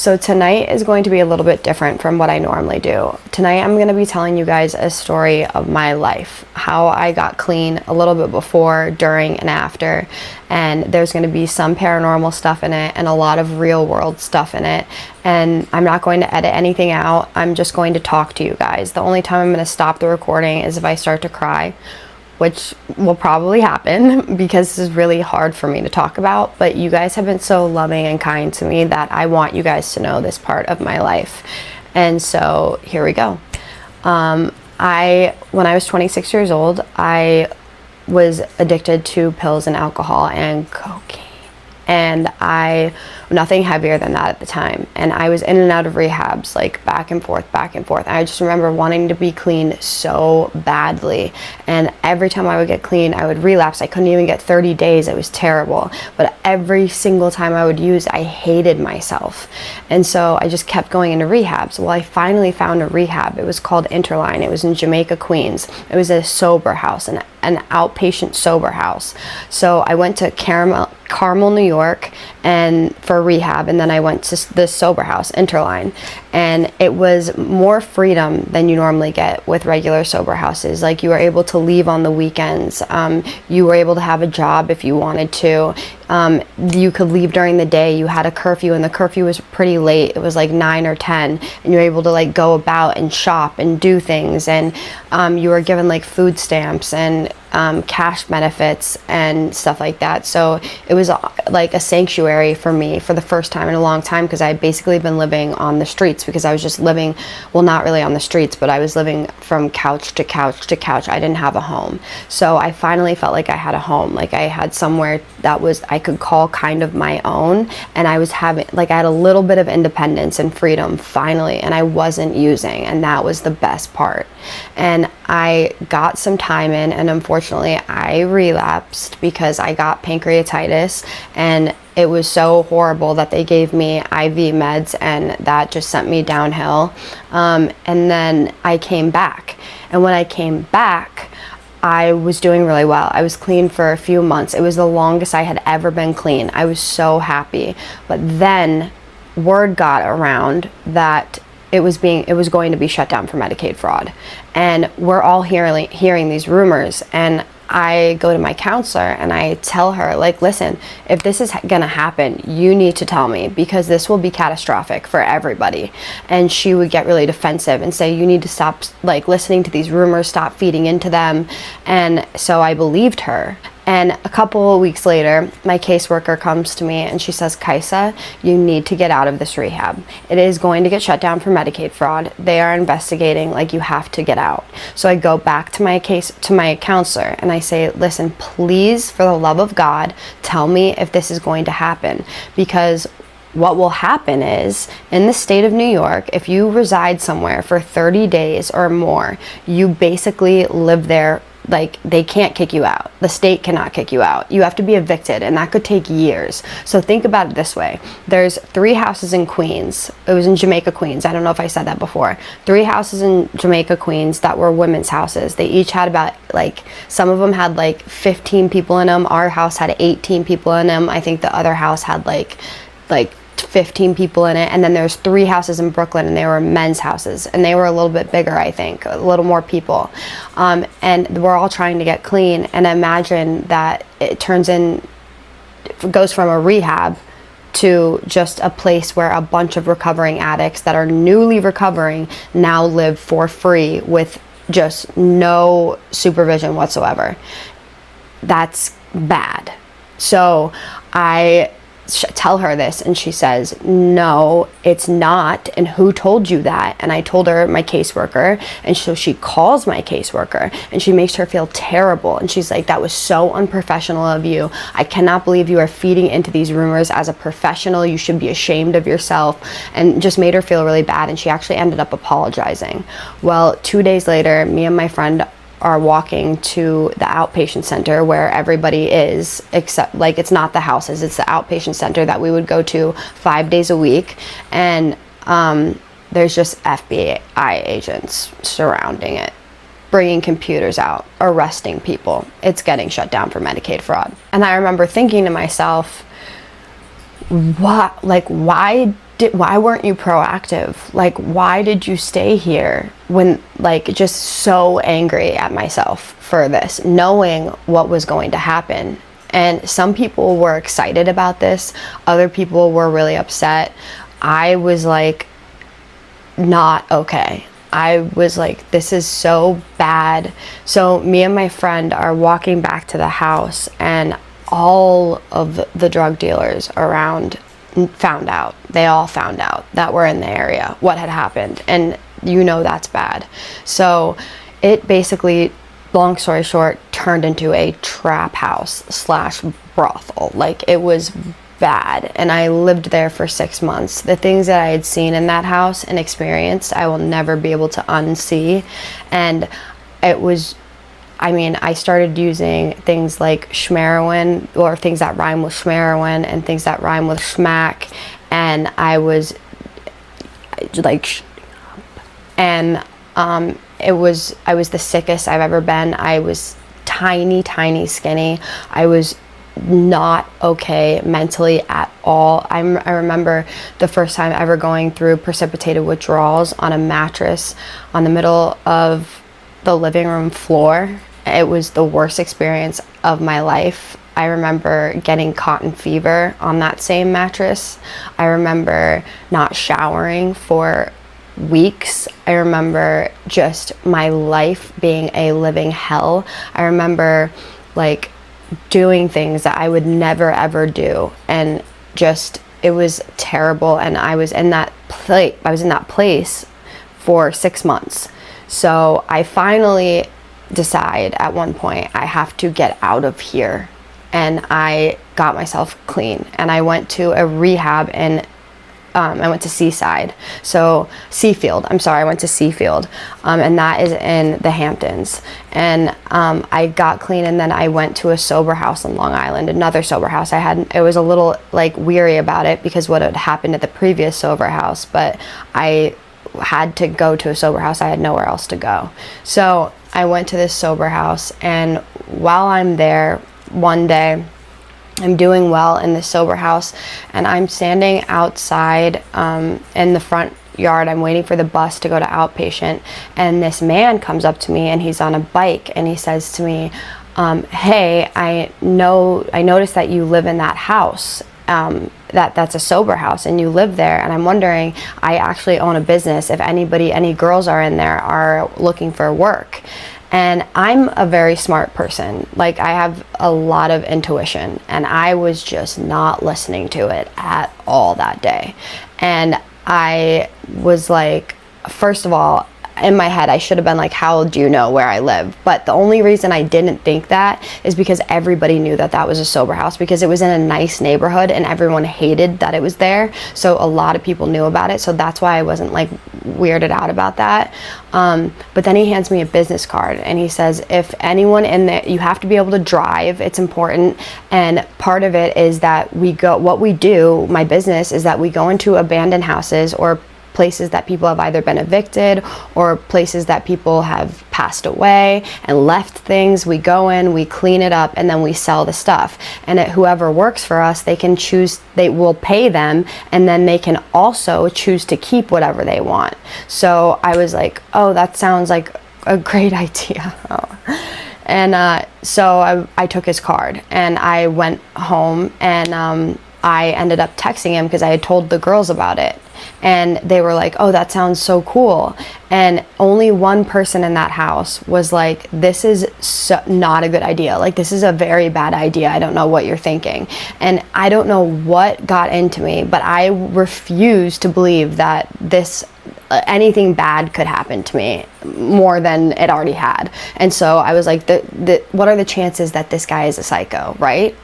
So tonight is going to be a little bit different from what I normally do. Tonight I'm going to be telling you guys a story of my life, how I got clean a little bit before, during, and after. And there's going to be some paranormal stuff in it and a lot of real world stuff in it. And I'm not going to edit anything out. I'm just going to talk to you guys. The only time I'm going to stop the recording is if I start to cry, which will probably happen because this is really hard for me to talk about, but you guys have been so loving and kind to me that I want you guys to know this part of my life. And so here we go. When I was 26 years old, I was addicted to pills and alcohol and cocaine. And nothing heavier than that at the time. And I was in and out of rehabs, like back and forth, back and forth. I just remember wanting to be clean so badly. And every time I would get clean, I would relapse. I couldn't even get 30 days. It was terrible. But every single time I would use, I hated myself. And so I just kept going into rehabs. Well, I finally found a rehab. It was called Interline. It was in Jamaica, Queens. It was a sober house, an outpatient sober house. So I went to Carmel, New York, and for rehab, and then I went to the sober house, Interline, and it was more freedom than you normally get with regular sober houses. Like, you were able to leave on the weekends, you were able to have a job if you wanted to, you could leave during the day. You had a curfew, and the curfew was pretty late. It was like 9 or 10, and you were able to like go about and shop and do things, and you were given like food stamps and cash benefits and stuff like that. So it was like a sanctuary for me for the first time in a long time, because I had basically been living on the streets, because I was just living, well, not really on the streets, but I was living from couch to couch to couch. I didn't have a home. So I finally felt like I had a home, like I had somewhere that was, I could call kind of my own, and I was having, like, I had a little bit of independence and freedom finally, and I wasn't using, and that was the best part. And I got some time in, and unfortunately I relapsed because I got pancreatitis, and it was so horrible that they gave me IV meds, and that just sent me downhill. And then I came back, and when I came back, I was doing really well. I was clean for a few months. It was the longest I had ever been clean. I was so happy. But then word got around that it was going to be shut down for Medicaid fraud. And we're all hearing these rumors, and I go to my counselor and I tell her, like, listen, if this is gonna happen, you need to tell me, because this will be catastrophic for everybody. And she would get really defensive and say, you need to stop like listening to these rumors, stop feeding into them. And so I believed her. And a couple of weeks later, my caseworker comes to me and she says, Kaisa, you need to get out of this rehab. It is going to get shut down for Medicaid fraud. They are investigating, like, you have to get out. So I go back to my counselor and I say, listen, please, for the love of God, tell me if this is going to happen. Because what will happen is, in the state of New York, if you reside somewhere for 30 days or more, you basically live there. Like, they can't kick you out. The state cannot kick you out. You have to be evicted, and that could take years. So think about it this way. There's 3 houses in Queens. It was in Jamaica, Queens. I don't know if I said that before. 3 houses in Jamaica, Queens that were women's houses. They each had about, like, some of them had like 15 people in them. Our house had 18 people in them. I think the other house had like 15 people in it. And then there's 3 houses in Brooklyn, and they were men's houses, and they were a little bit bigger, I think, a little more people, and we're all trying to get clean. And imagine that it goes from a rehab to just a place where a bunch of recovering addicts that are newly recovering now live for free with just no supervision whatsoever. That's bad. So I tell her this, and she says, no, it's not, and who told you that? And I told her, my caseworker. And so she calls my caseworker, and she makes her feel terrible, and she's like, that was so unprofessional of you. I cannot believe you are feeding into these rumors as a professional. You should be ashamed of yourself. And just made her feel really bad, and she actually ended up apologizing. Well, 2 days later, me and my friend are walking to the outpatient center where everybody is, except, like, it's not the houses, it's the outpatient center that we would go to 5 days a week. And there's just FBI agents surrounding it, bringing computers out, arresting people. It's getting shut down for Medicaid fraud. And I remember thinking to myself, why why weren't you proactive? Like, why did you stay here? When, like, just so angry at myself for this, knowing what was going to happen. And some people were excited about this. Other people were really upset. I was like, not okay. I was like, this is so bad. So me and my friend are walking back to the house, and all of the drug dealers around found out. They all found out that we're in the area, what had happened. And you know that's bad. So it basically, long story short, turned into a trap house slash brothel. Like, it was bad. And I lived there for 6 months. The things that I had seen in that house and experienced, I will never be able to unsee. And it was, I mean, I started using things like schmeroin, or things that rhyme with schmeroin, and things that rhyme with schmack. And I was like, and I was the sickest I've ever been. I was tiny, skinny. I was not okay mentally at all. I remember the first time ever going through precipitated withdrawals on a mattress on the middle of the living room floor. It was the worst experience of my life. I remember getting cotton fever on that same mattress. I remember not showering for weeks. I remember just my life being a living hell. I remember like doing things that I would never ever do, and just, it was terrible. And I was in that place for 6 months. So I finally decide at one point, I have to get out of here. And I got myself clean, and I went to a rehab in I went to Seaside, so Seafield, I'm sorry, I went to Seafield, and that is in the Hamptons. And I got clean, and then I went to a sober house in Long Island, another sober house. I was a little like weary about it because what had happened at the previous sober house, but I had to go to a sober house. I had nowhere else to go. So I went to this sober house, and while I'm there, one day, I'm doing well in the sober house, and I'm standing outside in the front yard. I'm waiting for the bus to go to outpatient, and this man comes up to me, and he's on a bike, and he says to me, hey, I noticed that you live in that house, that's a sober house, and you live there, and I'm wondering, I actually own a business, if any girls are in there are looking for work. And I'm a very smart person. Like, I have a lot of intuition, and I was just not listening to it at all that day. And I was like, first of all, in my head, I should have been like, how do you know where I live? But the only reason I didn't think that is because everybody knew that that was a sober house, because it was in a nice neighborhood and everyone hated that it was there. So a lot of people knew about it. So that's why I wasn't like weirded out about that. But then he hands me a business card, and he says, if anyone in there, you have to be able to drive. It's important. And part of it is that what we do, my business, is that we go into abandoned houses or places that people have either been evicted or places that people have passed away and left things. We go in, we clean it up, and then we sell the stuff. And whoever works for us, they can choose, they will pay them, and then they can also choose to keep whatever they want. So I was like, oh, that sounds like a great idea. And so I took his card, and I went home, and I ended up texting him because I had told the girls about it. And they were like, oh, that sounds so cool. And only one person in that house was like, this is not a good idea. Like, this is a very bad idea. I don't know what you're thinking. And I don't know what got into me, but I refuse to believe that anything bad could happen to me more than it already had. And so I was like, what are the chances that this guy is a psycho, right?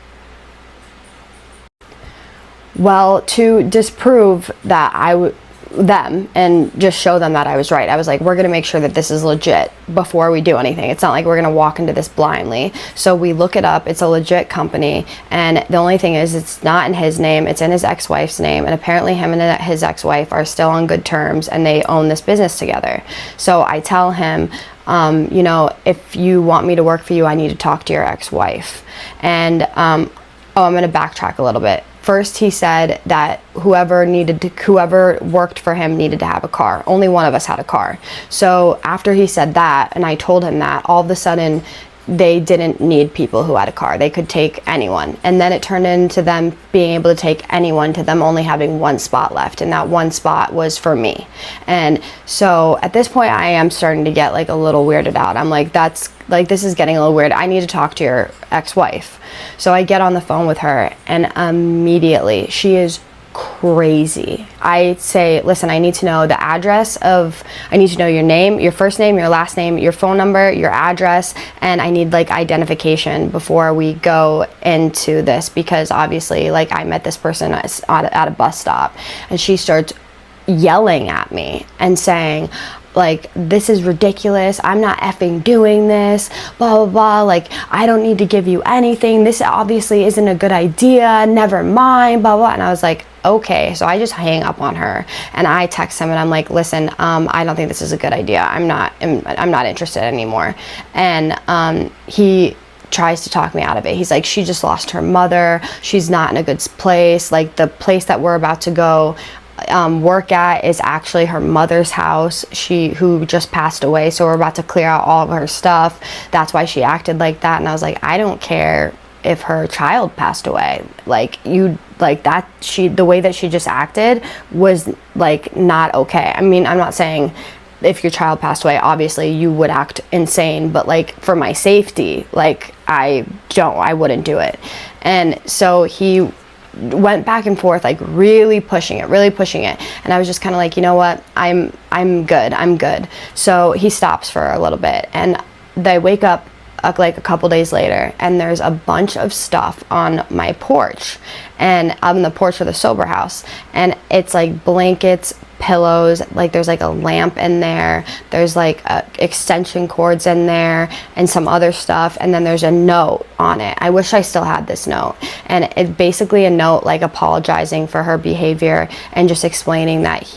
Well, to disprove that them and just show them that I was right, I was like, we're gonna make sure that this is legit before we do anything. It's not like we're gonna walk into this blindly. So we look it up. It's a legit company, and the only thing is, it's not in his name, it's in his ex-wife's name, and apparently him and his ex-wife are still on good terms, and they own this business together. So I tell him, you know, if you want me to work for you, I need to talk to your ex-wife. And oh, I'm gonna backtrack a little bit. First, he said that whoever worked for him needed to have a car. Only one of us had a car. So after he said that, and I told him that, all of a sudden, they didn't need people who had a car. They could take anyone. And then it turned into them being able to take anyone to them only having one spot left. And that one spot was for me. And so at this point, I am starting to get like a little weirded out. I'm like, this is getting a little weird. I need to talk to your ex-wife. So I get on the phone with her, and immediately she is crazy. I say, listen, I need to know the address I need to know your name, your first name, your last name, your phone number, your address, and I need like identification before we go into this, because obviously like I met this person at a bus stop, and she starts yelling at me and saying, like, this is ridiculous, I'm not effing doing this, blah, blah, blah, like, I don't need to give you anything, this obviously isn't a good idea, never mind, blah, blah. And I was like, okay. So I just hang up on her, and I text him, and I'm like, listen, I don't think this is a good idea, I'm not interested anymore. And he tries to talk me out of it. He's like, she just lost her mother, she's not in a good place, like the place that we're about to go work at is actually her mother's house, who just passed away, so we're about to clear out all of her stuff, that's why she acted like that. And I was like, I don't care if her child passed away, like the way that she just acted was like not okay. I mean, I'm not saying if your child passed away, obviously you would act insane, but like for my safety, like I wouldn't do it. And so he went back and forth, like really pushing it, and I was just kind of like, you know what, I'm good. So he stops for a little bit, and they wake up like a couple days later, and there's a bunch of stuff on my porch, and on the porch of the sober house, and it's like blankets, pillows, like there's like a lamp in there, there's like extension cords in there and some other stuff, and then there's a note on it. I wish I still had this note, and it's basically a note like apologizing for her behavior and just explaining that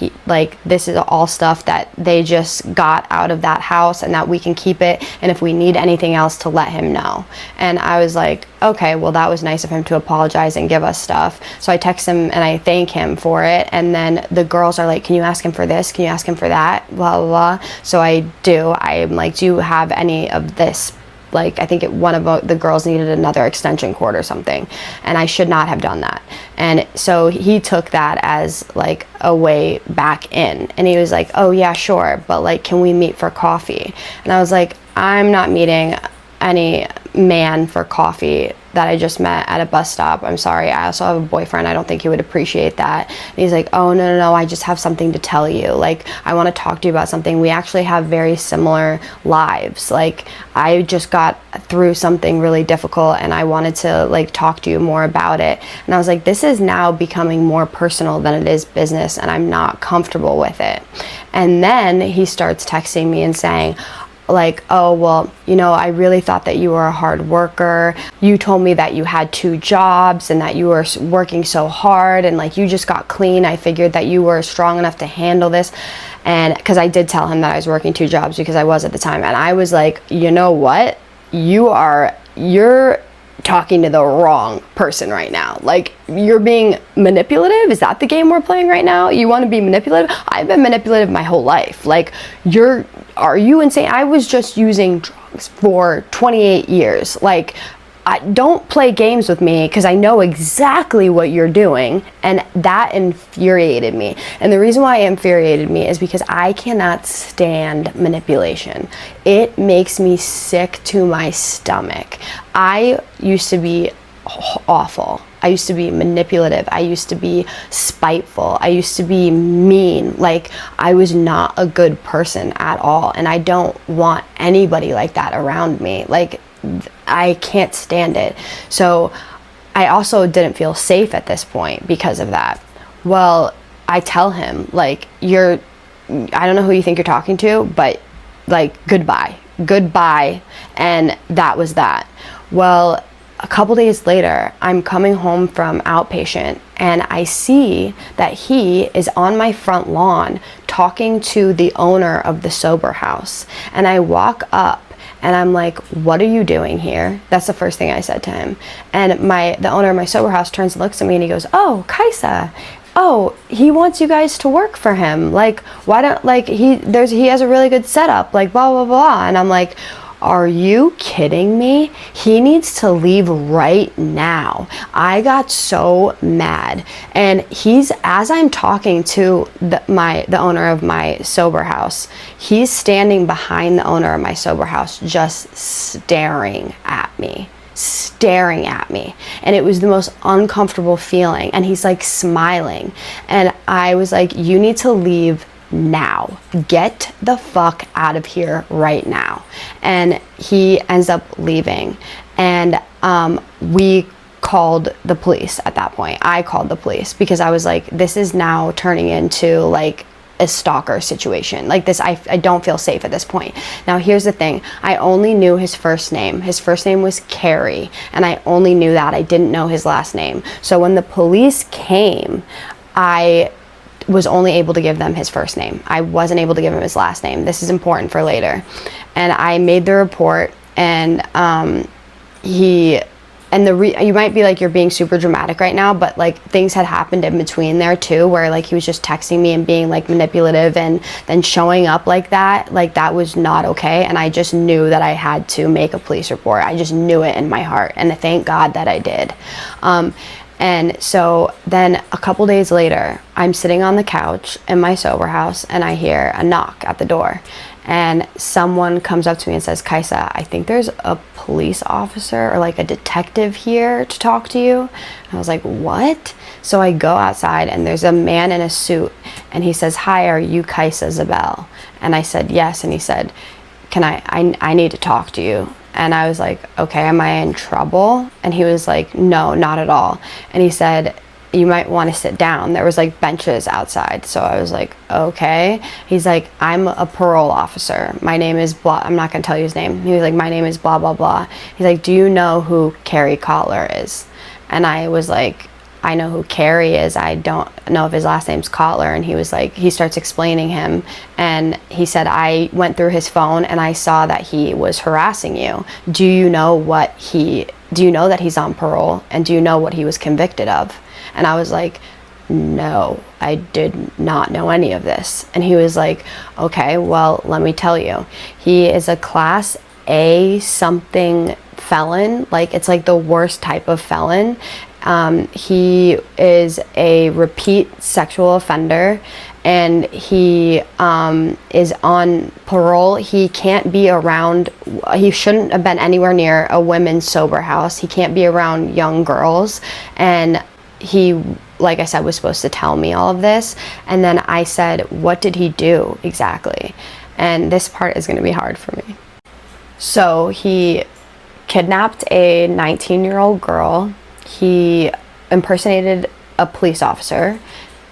this is all stuff that they just got out of that house, and that we can keep it, and if we need anything else to let him know. And I was like, okay, well, that was nice of him to apologize and give us stuff. So I text him and I thank him for it, and then the girls are like, can you ask him for this, can you ask him for that, blah blah blah. So I'm like, do you have any of this? Like, I think one of the girls needed another extension cord or something, and I should not have done that. And so he took that as like a way back in, and he was like, oh yeah, sure, but like, can we meet for coffee? And I was like, I'm not meeting any man for coffee that I just met at a bus stop. I'm sorry, I also have a boyfriend, I don't think he would appreciate that. And he's like, oh no, I just have something to tell you, like I want to talk to you about something, we actually have very similar lives, like I just got through something really difficult and I wanted to like talk to you more about it. And I was like, this is now becoming more personal than it is business, and I'm not comfortable with it. And then he starts texting me and saying, like, oh, well, you know, I really thought that you were a hard worker. You told me that you had 2 jobs and that you were working so hard, and like you just got clean. I figured that you were strong enough to handle this. And because I did tell him that I was working 2 jobs because I was at the time. And I was like, you know what? You're talking to the wrong person right now. Like, you're being manipulative. Is that the game we're playing right now? You want to be manipulative? I've been manipulative my whole life. Like, are you insane? I was just using drugs for 28 years. Like, don't play games with me, because I know exactly what you're doing. And that infuriated me. And the reason why it infuriated me is because I cannot stand manipulation. It makes me sick to my stomach. I used to be awful. I used to be manipulative. I used to be spiteful. I used to be mean. Like, I was not a good person at all. And I don't want anybody like that around me. Like, I can't stand it. So I also didn't feel safe at this point because of that. Well, I tell him, like, I don't know who you think you're talking to, but like, goodbye. And that was that. Well, a couple days later, I'm coming home from outpatient, and I see that he is on my front lawn talking to the owner of the sober house. And I walk up, And I'm like, what are you doing here? That's the first thing I said to him. And the owner of my sober house turns and looks at me and he goes, oh, Kaisa, oh, he wants you guys to work for him. Like, why don't, like, he has a really good setup, like, blah, blah, blah. And I'm like, are you kidding me? He needs to leave right now. I got so mad. And as I'm talking to the owner of my sober house, he's standing behind the owner of my sober house, just staring at me. And it was the most uncomfortable feeling. And he's like smiling. And I was like, you need to leave now. Get the fuck out of here right now. And he ends up leaving. And we called the police at that point. I called the police because I was like, this is now turning into like a stalker situation. Like this, I don't feel safe at this point. Now here's the thing. I only knew his first name. His first name was Carrie. And I only knew that. I didn't know his last name. So when the police came, I was only able to give them his first name. I wasn't able to give him his last name. This is important for later. And I made the report, and you might be like, you're being super dramatic right now, but like things had happened in between there too, where like he was just texting me and being like manipulative and then showing up like that was not okay. And I just knew that I had to make a police report. I just knew it in my heart, and thank God that I did. And so then a couple days later, I'm sitting on the couch in my sober house and I hear a knock at the door. And someone comes up to me and says, Kaisa, I think there's a police officer or like a detective here to talk to you. And I was like, what? So I go outside and there's a man in a suit and he says, hi, are you Kaisa Zabel? And I said, yes. And he said, I need to talk to you. And I was like, okay, am I in trouble? And he was like, no, not at all. And he said, you might want to sit down. There was like benches outside. So I was like, okay. He's like, I'm a parole officer. My name is blah. I'm not going to tell you his name. He was like, my name is blah, blah, blah. He's like, do you know who Carrie Collar is? And I was like, I know who Carrie is. I don't know if his last name's Collar. And he was like, he starts explaining him. And he said, I went through his phone and I saw that he was harassing you. Do you know that he's on parole? And do you know what he was convicted of? And I was like, no, I did not know any of this. And he was like, okay, well, let me tell you. He is a class A something felon. Like, it's like the worst type of felon. He is a repeat sexual offender, and he is on parole. He can't be around, he shouldn't have been anywhere near a women's sober house. He can't be around young girls. And he, like I said, was supposed to tell me all of this. And then I said, what did he do exactly? And this part is going to be hard for me. So he kidnapped a 19-year-old girl. He impersonated a police officer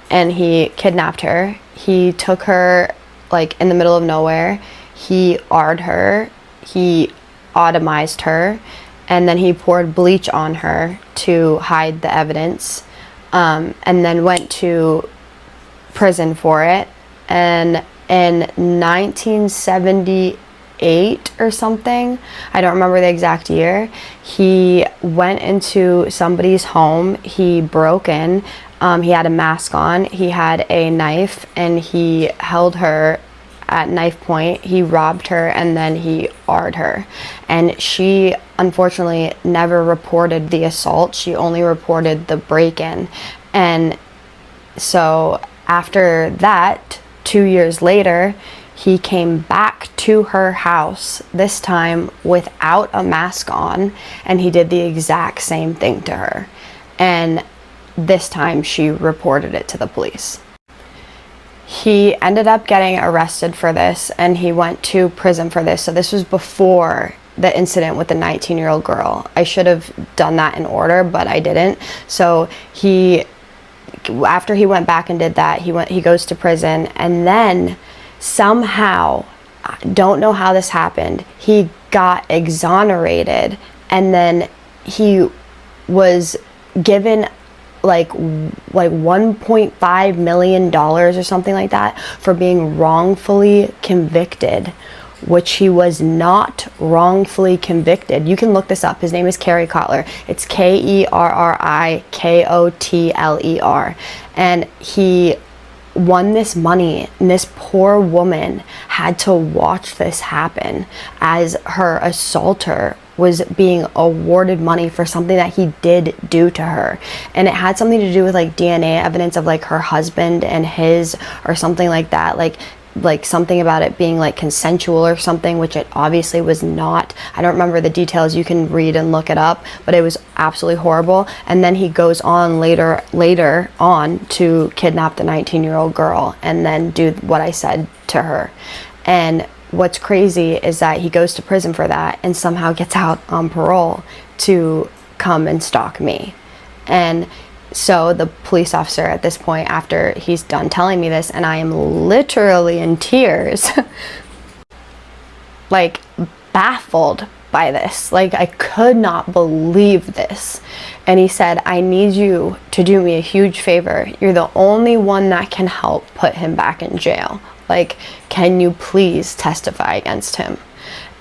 and he kidnapped her. He took her like in the middle of nowhere. He AR'd her. He automized her. And then he poured bleach on her to hide the evidence, and then went to prison for it. And in 1978 or something, I don't remember the exact year, he went into somebody's home. He broke in. He had a mask on. He had a knife, and he held her at knife point. He robbed her, and then he AR'd her. And she unfortunately never reported the assault. She only reported the break-in. And so after that, 2 years later, he came back to her house, this time without a mask on, and he did the exact same thing to her. And this time she reported it to the police. He ended up getting arrested for this, and he went to prison for this. So this was before the incident with the 19-year-old girl. I should have done that in order, but I didn't. So after he went back and did that, he goes to prison, and then somehow, I don't know how this happened, he got exonerated, and then he was given like $1.5 million or something like that for being wrongfully convicted which he was not wrongfully convicted. You can look this up. His name is Kerry Kotler. It's Kerrikotler. And he won this money, and this poor woman had to watch this happen as her assaulter was being awarded money for something that he did do to her. And it had something to do with like DNA evidence of like her husband and his, or something like that, like something about it being like consensual or something, which it obviously was not. I don't remember the details. You can read and look it up, but it was absolutely horrible. And then he goes on later on to kidnap the 19-year-old girl and then do what I said to her. And what's crazy is that he goes to prison for that and somehow gets out on parole to come and stalk me. And so the police officer at this point, after he's done telling me this, and I am literally in tears, like baffled by this, like I could not believe this. And he said, I need you to do me a huge favor. You're the only one that can help put him back in jail. Like, can you please testify against him?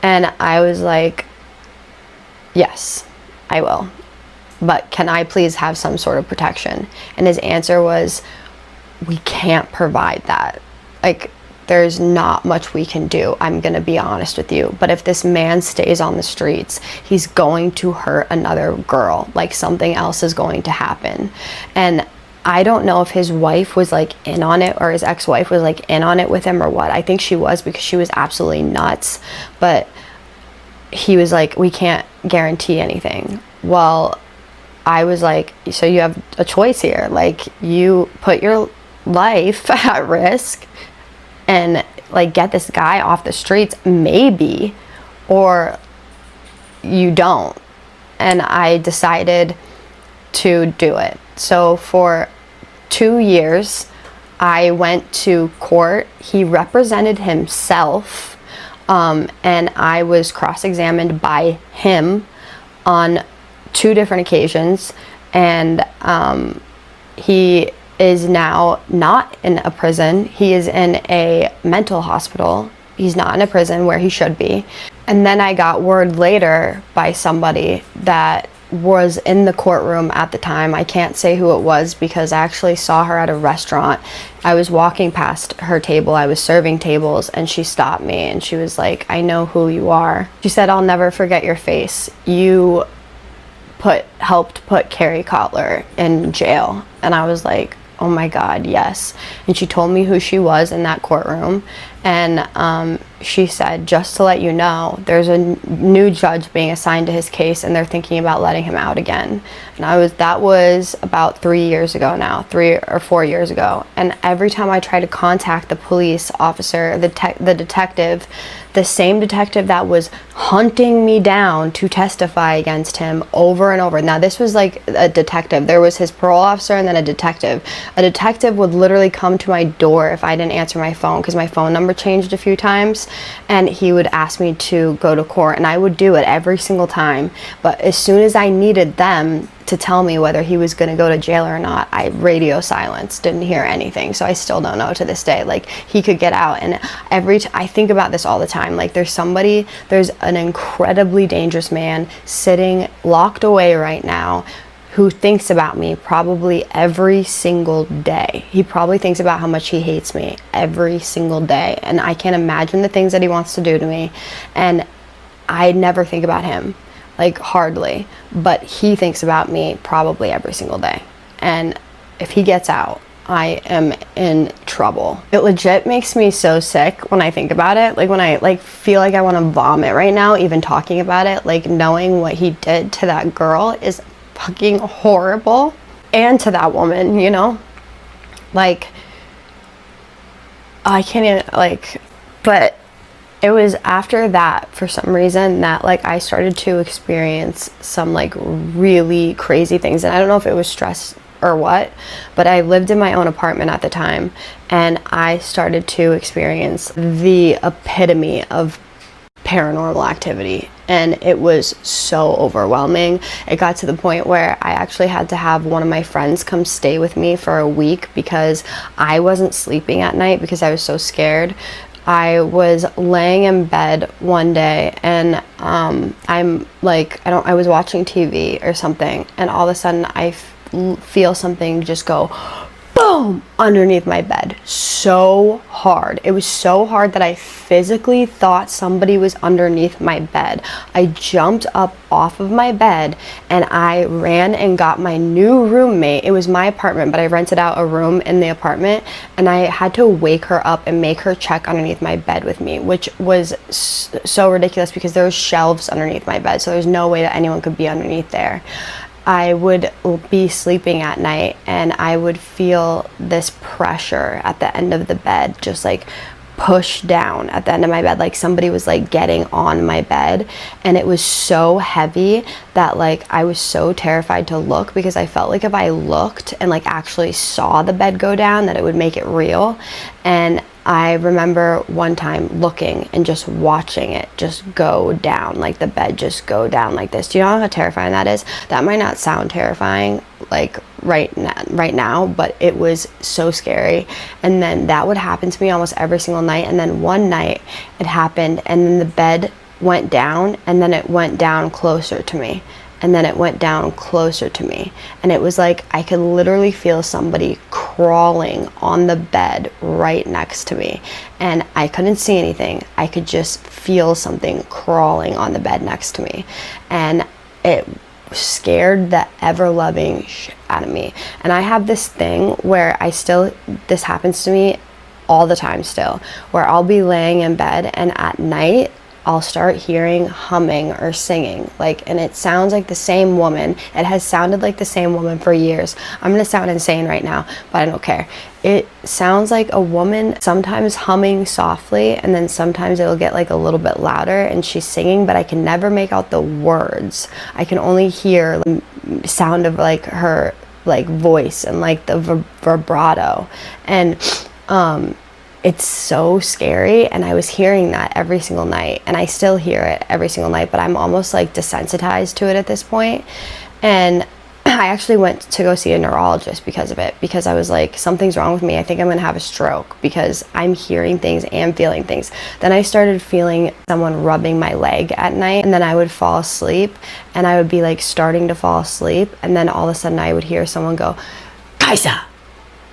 And I was like, yes, I will. But can I please have some sort of protection? And his answer was, we can't provide that. Like, there's not much we can do. I'm gonna be honest with you. But if this man stays on the streets, he's going to hurt another girl. Like, something else is going to happen. And I don't know if his wife was like in on it, or his ex-wife was like in on it with him or what. I think she was, because she was absolutely nuts. But he was like, we can't guarantee anything. Well, I was like, so you have a choice here. Like, you put your life at risk and like get this guy off the streets, maybe, or you don't. And I decided to do it. So for 2 years, I went to court. He represented himself, and I was cross-examined by him on 2 different occasions. And he is now not in a prison. He is in a mental hospital. He's not in a prison where he should be. And then I got word later by somebody that was in the courtroom at the time. I can't say who it was because I actually saw her at a restaurant. I was walking past her table. I was serving tables, and she stopped me and she was like, I know who you are. She said, I'll never forget your face. You helped put Kerry Kotler in jail. And I was like, oh my God, yes. And she told me who she was in that courtroom. And she said, just to let you know, there's a new judge being assigned to his case, and they're thinking about letting him out again. And that was about 3 years ago now, 3 or 4 years ago. And every time I try to contact the police officer, the detective, the same detective that was hunting me down to testify against him over and over. Now, this was like a detective. There was his parole officer and then a detective. A detective would literally come to my door if I didn't answer my phone, because my phone number changed a few times, and he would ask me to go to court, and I would do it every single time. But as soon as I needed them to tell me whether he was going to go to jail or not, I radio silenced, didn't hear anything. So I still don't know to this day. Like, he could get out. And I think about this all the time. Like, there's an incredibly dangerous man sitting locked away right now who thinks about me probably every single day. He probably thinks about how much he hates me every single day. And I can't imagine the things that he wants to do to me. And I never think about him. Like, hardly. But he thinks about me probably every single day. And if he gets out, I am in trouble. It legit makes me so sick when I think about it. Like, when I feel like I want to vomit right now, even talking about it. Like, knowing what he did to that girl is fucking horrible. And to that woman, you know? Like, I can't even, but it was after that, for some reason, that I started to experience some really crazy things. And I don't know if it was stress or what, but I lived in my own apartment at the time, and I started to experience the epitome of paranormal activity, and it was so overwhelming. It got to the point where I actually had to have one of my friends come stay with me for a week because I wasn't sleeping at night because I was so scared. I was laying in bed one day, and I'm like, I was watching TV or something, and all of a sudden I feel something just go boom underneath my bed so hard. It was so hard that I physically thought somebody was underneath my bed. I jumped up off of my bed and I ran and got my new roommate. It was my apartment, but I rented out a room in the apartment, and I had to wake her up and make her check underneath my bed with me, which was so ridiculous because there was shelves underneath my bed, so there's no way that anyone could be underneath there. I would be sleeping at night and I would feel this pressure at the end of the bed, just like push down at the end of my bed, like somebody was like getting on my bed, and it was so heavy that like I was so terrified to look, because I felt like if I looked and like actually saw the bed go down, that it would make it real. And I remember one time looking and just watching it just go down, like the bed just go down like this. Do you know how terrifying that is? That might not sound terrifying like right now, but it was so scary. And then that would happen to me almost every single night. And then one night it happened, and then the bed went down, and then it went down closer to me, and then it went down closer to me, and it was like I could literally feel somebody crawling on the bed right next to me, and I couldn't see anything. I could just feel something crawling on the bed next to me, and it scared the ever-loving shit out of me. And I have this thing where this happens to me all the time still, where I'll be laying in bed and at night I'll start hearing humming or singing, and it sounds like the same woman. It has sounded like the same woman for years. I'm gonna sound insane right now, but I don't care. It sounds like a woman sometimes humming softly, and then sometimes it'll get like a little bit louder and she's singing, but I can never make out the words. I can only hear the sound of like her like voice and like the vibrato, and it's so scary. And I was hearing that every single night, and I still hear it every single night, but I'm almost like desensitized to it at this point. And I actually went to go see a neurologist because of it, because I was like, something's wrong with me. I think I'm gonna have a stroke because I'm hearing things and feeling things. Then I started feeling someone rubbing my leg at night, and then I would fall asleep, and I would be like starting to fall asleep, and then all of a sudden I would hear someone go, Kaisa,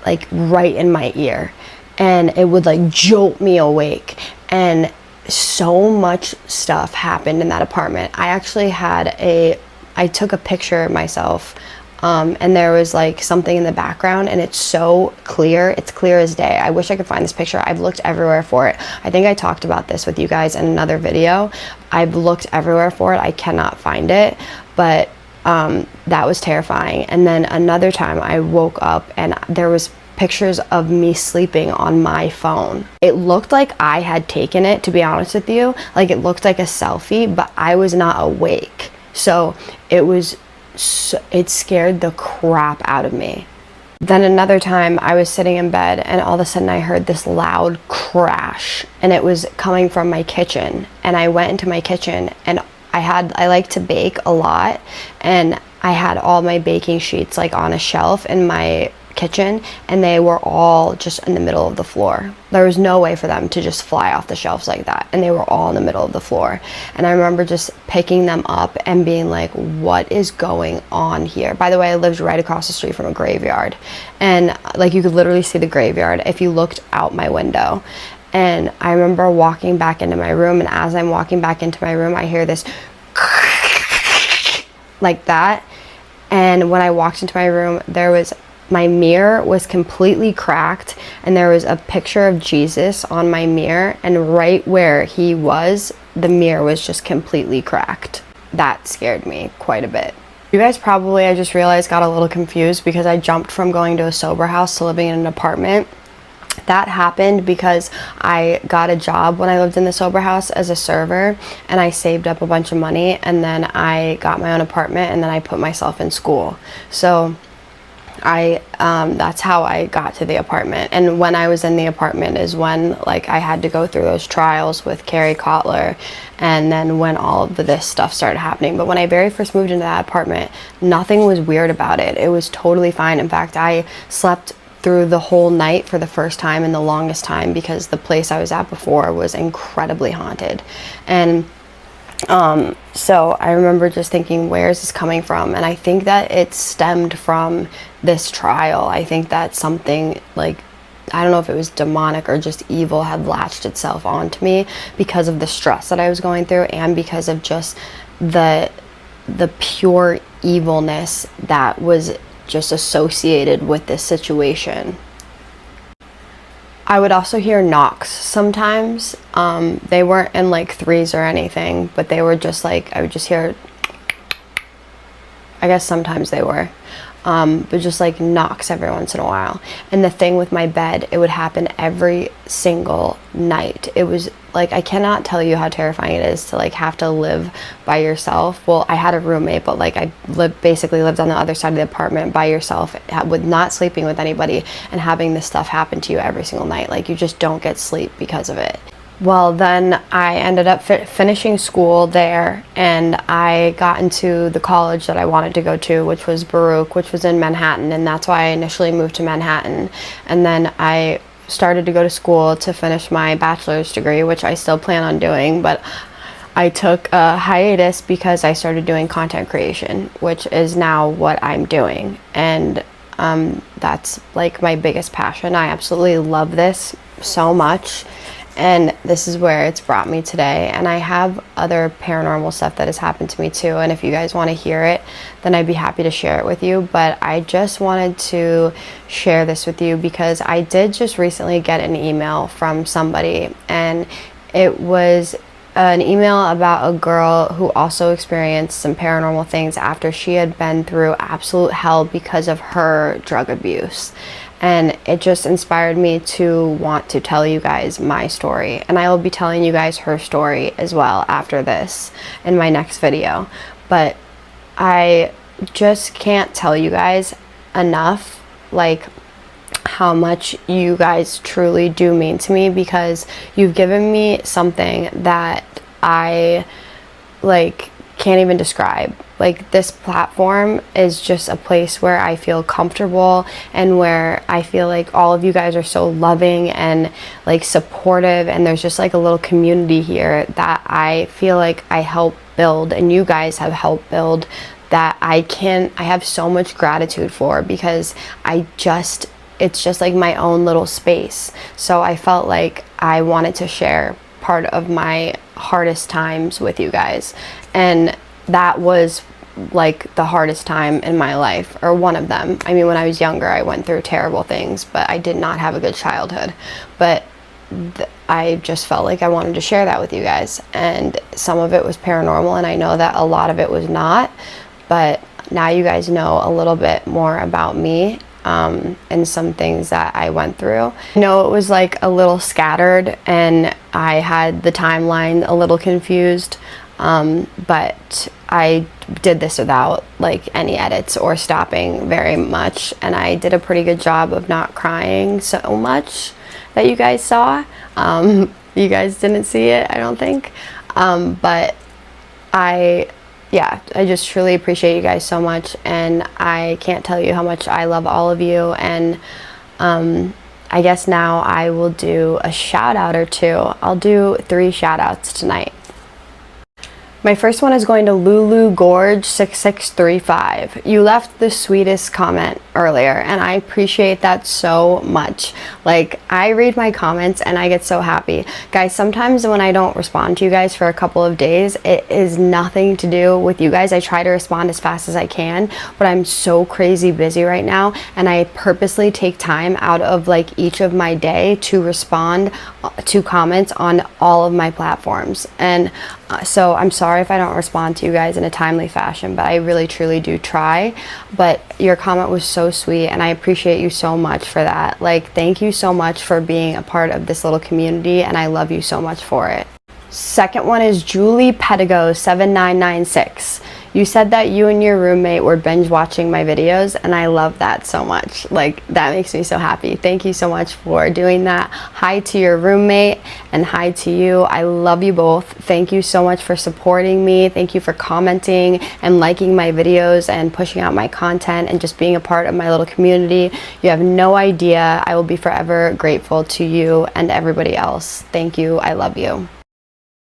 like right in my ear. And it would like jolt me awake. And so much stuff happened in that apartment. I took a picture of myself, and there was like something in the background, and it's so clear. It's clear as day. I wish I could find this picture. I've looked everywhere for it. I think I talked about this with you guys in another video. I've looked everywhere for it. I cannot find it, but that was terrifying. And then another time I woke up and there was pictures of me sleeping on my phone. It looked like I had taken it, to be honest with you. Like it looked like a selfie, but I was not awake. So it scared the crap out of me. Then another time I was sitting in bed, and all of a sudden I heard this loud crash, and it was coming from my kitchen. And I went into my kitchen, and I like to bake a lot, and I had all my baking sheets like on a shelf in my kitchen, and they were all just in the middle of the floor. There was no way for them to just fly off the shelves like that, and they were all in the middle of the floor. And I remember just picking them up and being like, what is going on here? By the way, I lived right across the street from a graveyard, and like you could literally see the graveyard if you looked out my window. And I remember walking back into my room, and as I'm walking back into my room, I hear this like that. And when I walked into my room, my mirror was completely cracked, and there was a picture of Jesus on my mirror, and right where he was, the mirror was just completely cracked. That scared me quite a bit. You guys probably, I just realized, got a little confused because I jumped from going to a sober house to living in an apartment. That happened because I got a job when I lived in the sober house as a server, and I saved up a bunch of money, and then I got my own apartment, and then I put myself in school. So that's how I got to the apartment. And when I was in the apartment is when like I had to go through those trials with Carrie Kotler, and then when all of this stuff started happening. But when I very first moved into that apartment, nothing was weird about it. It was totally fine. In fact, I slept through the whole night for the first time and the longest time, because the place I was at before was incredibly haunted. And so I remember just thinking, where is this coming from? And I think that it stemmed from this trial. I think that something, like, I don't know if it was demonic or just evil, had latched itself onto me because of the stress that I was going through, and because of just the pure evilness that was just associated with this situation. I would also hear knocks sometimes. They weren't in like threes or anything, but they were just like, I would just hear, I guess sometimes they were, but just like knocks every once in a while. And the thing with my bed, it would happen every single night. It was like, I cannot tell you how terrifying it is to like have to live by yourself. Well, I had a roommate, but like I basically lived on the other side of the apartment by yourself, with not sleeping with anybody, and having this stuff happen to you every single night. Like, you just don't get sleep because of it. Well, then I ended up finishing school there, and I got into the college that I wanted to go to, which was Baruch, which was in Manhattan, and that's why I initially moved to Manhattan. And then I started to go to school to finish my bachelor's degree, which I still plan on doing, but I took a hiatus because I started doing content creation, which is now what I'm doing. And that's like my biggest passion. I absolutely love this so much. And this is where it's brought me today. And I have other paranormal stuff that has happened to me too. And if you guys want to hear it, then I'd be happy to share it with you. But I just wanted to share this with you because I did just recently get an email from somebody. And it was an email about a girl who also experienced some paranormal things after she had been through absolute hell because of her drug abuse. And it just inspired me to want to tell you guys my story. And I will be telling you guys her story as well after this in my next video. But I just can't tell you guys enough, like, how much you guys truly do mean to me, because you've given me something that I, like, can't even describe. Like, this platform is just a place where I feel comfortable, and where I feel like all of you guys are so loving and like supportive, and there's just like a little community here that I feel like I help build, and you guys have helped build, that I have so much gratitude for, because it's just like my own little space. So I felt like I wanted to share part of my hardest times with you guys, and that was like the hardest time in my life, or one of them. I mean, when I was younger, I went through terrible things, but I did not have a good childhood. But I just felt like I wanted to share that with you guys. And some of it was paranormal, and I know that a lot of it was not. But now you guys know a little bit more about me, and some things that I went through. I know it was like a little scattered, and I had the timeline a little confused. But I did this without like any edits or stopping very much, and I did a pretty good job of not crying so much that you guys saw. You guys didn't see it, I don't think, but I just truly appreciate you guys so much, and I can't tell you how much I love all of you. And I guess now I will do a shout out or two. I'll do 3 shout outs tonight. My first one is going to Lulu Gorge 6635. You left the sweetest comment earlier, and I appreciate that so much. Like, I read my comments and I get so happy. Guys, sometimes when I don't respond to you guys for a couple of days, it is nothing to do with you guys. I try to respond as fast as I can, but I'm so crazy busy right now, and I purposely take time out of like each of my day to respond to comments on all of my platforms. And so I'm sorry if I don't respond to you guys in a timely fashion, but I really truly do try. But your comment was so sweet, and I appreciate you so much for that. Like, thank you so much for being a part of this little community, and I love you so much for it. Second one is Julie Pedigo 7996. You said that you and your roommate were binge watching my videos, and I love that so much. Like, that makes me so happy. Thank you so much for doing that. Hi to your roommate, and hi to you. I love you both. Thank you so much for supporting me. Thank you for commenting and liking my videos and pushing out my content and just being a part of my little community. You have no idea. I will be forever grateful to you and everybody else. Thank you. I love you.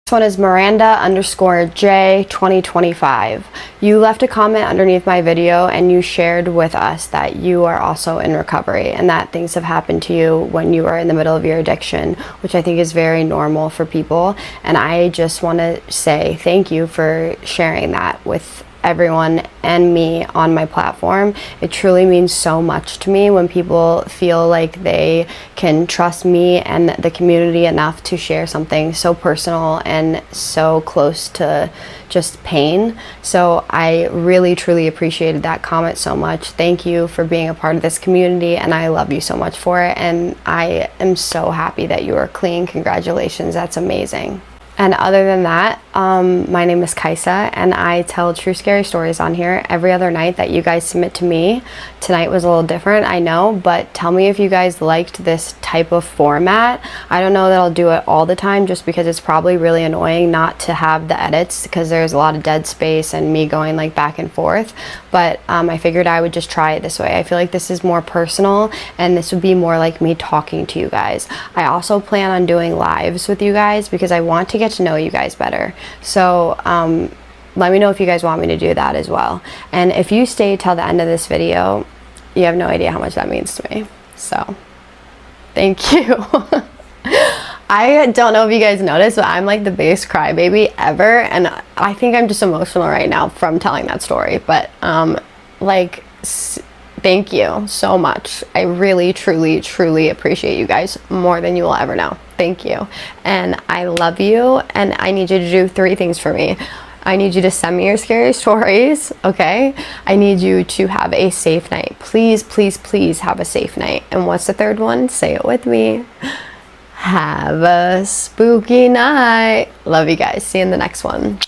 This one is Miranda_J 2025. You left a comment underneath my video and you shared with us that you are also in recovery and that things have happened to you when you are in the middle of your addiction, which I think is very normal for people. And I just want to say thank you for sharing that with everyone and me on my platform. It truly means so much to me when people feel like they can trust me and the community enough to share something so personal and so close to just pain. So I really truly appreciated that comment so much. Thank you for being a part of this community, and I love you so much for it, and I am so happy that you are clean. Congratulations, that's amazing. And other than that, my name is Kaisa, and I tell true scary stories on here every other night that you guys submit to me. Tonight was a little different, I know, but tell me if you guys liked this type of format. I don't know that I'll do it all the time just because it's probably really annoying not to have the edits because there's a lot of dead space and me going like back and forth. But I figured I would just try it this way. I feel like this is more personal and this would be more like me talking to you guys. I also plan on doing lives with you guys because I want to get to know you guys better. So let me know if you guys want me to do that as well. And if you stay till the end of this video, you have no idea how much that means to me. So thank you. I don't know if you guys noticed, but I'm like the biggest crybaby ever, and I think I'm just emotional right now from telling that story. But like, thank you so much. I really, truly, truly appreciate you guys more than you will ever know. Thank you, and I love you, and I need you to do 3 things for me. I need you to send me your scary stories, okay? I need you to have a safe night. Please, please, please have a safe night. And what's the 3rd one? Say it with me. Have a spooky night. Love you guys. See you in the next one.